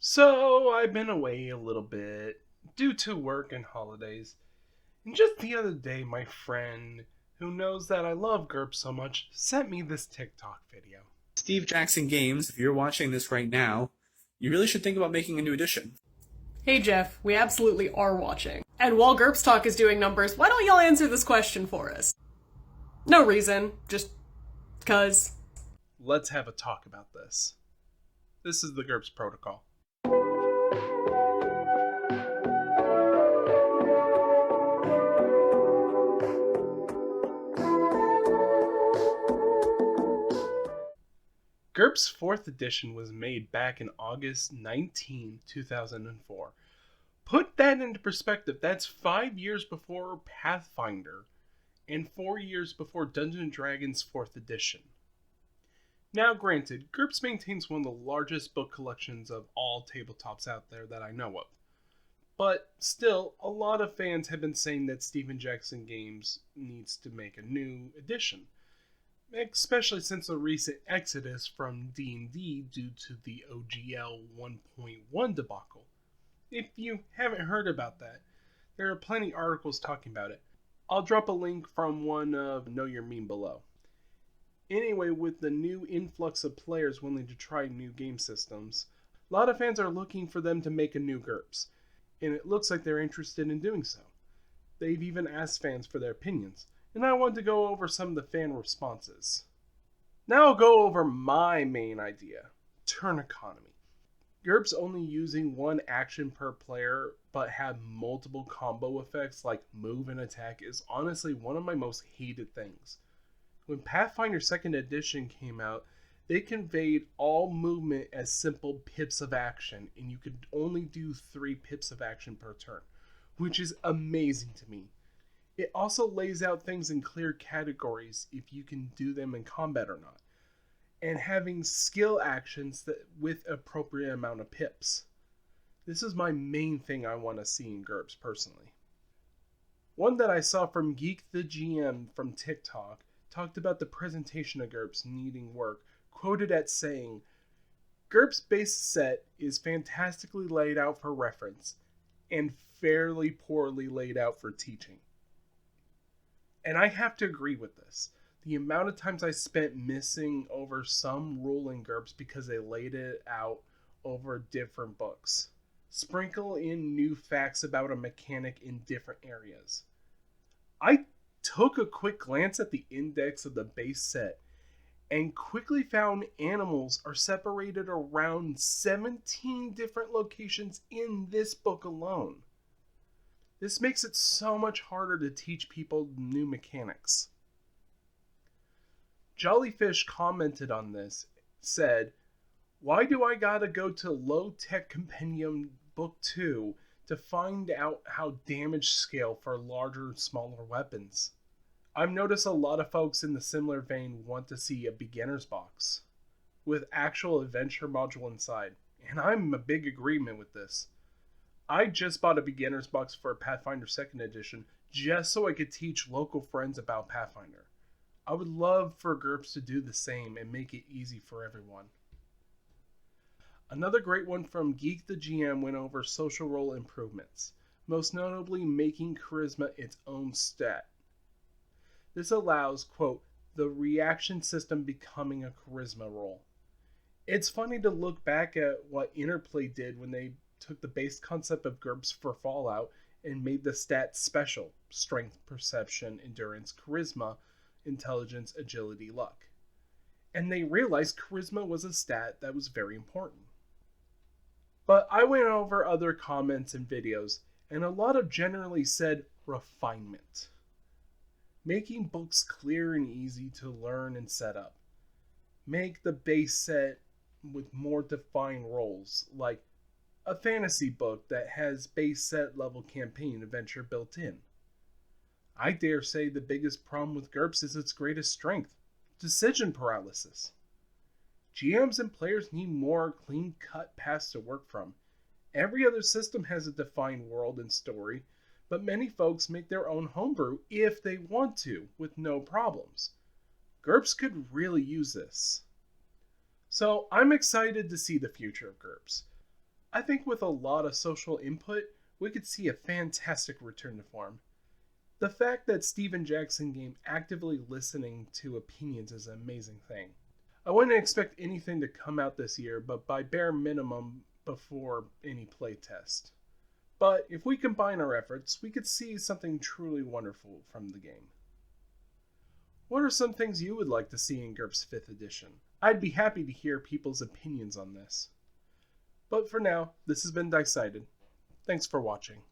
So, I've been away a little bit due to work and holidays. And just the other day, my friend, who knows that I love GURPS so much, sent me this TikTok video. Steve Jackson Games, if you're watching this right now, you really should think about making a new edition. Hey Jeff, we absolutely are watching. And while GURPS Talk is doing numbers, why don't y'all answer this question for us? No reason, just cuz. Let's have a talk about this. This is the GURPS protocol. GURPS 4th edition was made back in August 19, 2004. Put that into perspective, that's 5 years before Pathfinder and 4 years before Dungeons & Dragons 4th edition. Now granted, GURPS maintains one of the largest book collections of all tabletops out there that I know of. But still, a lot of fans have been saying that Stephen Jackson Games needs to make a new edition, especially since the recent exodus from D&D due to the OGL 1.1 debacle. If you haven't heard about that, there are plenty of articles talking about it. I'll drop a link from one of Know Your Meme below. Anyway, with the new influx of players willing to try new game systems, a lot of fans are looking for them to make a new GURPS, and it looks like they're interested in doing so. They've even asked fans for their opinions, and I want to go over some of the fan responses. Now I'll go over my main idea, turn economy. GURPS only using one action per player but have multiple combo effects like move and attack is honestly one of my most hated things. When Pathfinder 2nd edition came out, they conveyed all movement as simple pips of action, and you could only do 3 pips of action per turn, which is amazing to me. It also lays out things in clear categories if you can do them in combat or not, and having skill actions that with appropriate amount of pips. This is my main thing I want to see in GURPS personally. One that I saw from Geek the GM from TikTok talked about the presentation of GURPS needing work, quoted at saying, GURPS base set is fantastically laid out for reference and fairly poorly laid out for teaching. And I have to agree with this. The amount of times I spent missing over some rule in GURPS because they laid it out over different books. Sprinkle in new facts about a mechanic in different areas. I took a quick glance at the index of the base set and quickly found animals are separated around 17 different locations in this book alone. This makes it so much harder to teach people new mechanics. Jollyfish commented on this, said, "Why do I gotta go to Low Tech Compendium Book 2 to find out how damage scale for larger and smaller weapons? I've noticed a lot of folks in the similar vein want to see a beginner's box with actual adventure module inside, and I'm a big agreement with this. I just bought a beginner's box for Pathfinder 2nd edition just so I could teach local friends about Pathfinder. I would love for GURPS to do the same and make it easy for everyone." Another great one from Geek the GM went over social role improvements, most notably making charisma its own stat. This allows, quote, the reaction system becoming a charisma roll. It's funny to look back at what Interplay did when they took the base concept of GURPS for Fallout and made the stats special: strength, perception, endurance, charisma, intelligence, agility, luck. And they realized charisma was a stat that was very important. But I went over other comments and videos, and a lot of generally said refinement. Making books clear and easy to learn and set up. Make the base set with more defined roles, like a fantasy book that has base set level campaign adventure built in. I dare say the biggest problem with GURPS is its greatest strength: decision paralysis. GMs and players need more clean-cut paths to work from. Every other system has a defined world and story, but many folks make their own homebrew if they want to, with no problems. GURPS could really use this. So I'm excited to see the future of GURPS. I think with a lot of social input, we could see a fantastic return to form. The fact that Steven Jackson game actively listening to opinions is an amazing thing. I wouldn't expect anything to come out this year, but by bare minimum before any playtest. But if we combine our efforts, we could see something truly wonderful from the game. What are some things you would like to see in GURPS 5th edition? I'd be happy to hear people's opinions on this. But for now, this has been Decided. Thanks for watching.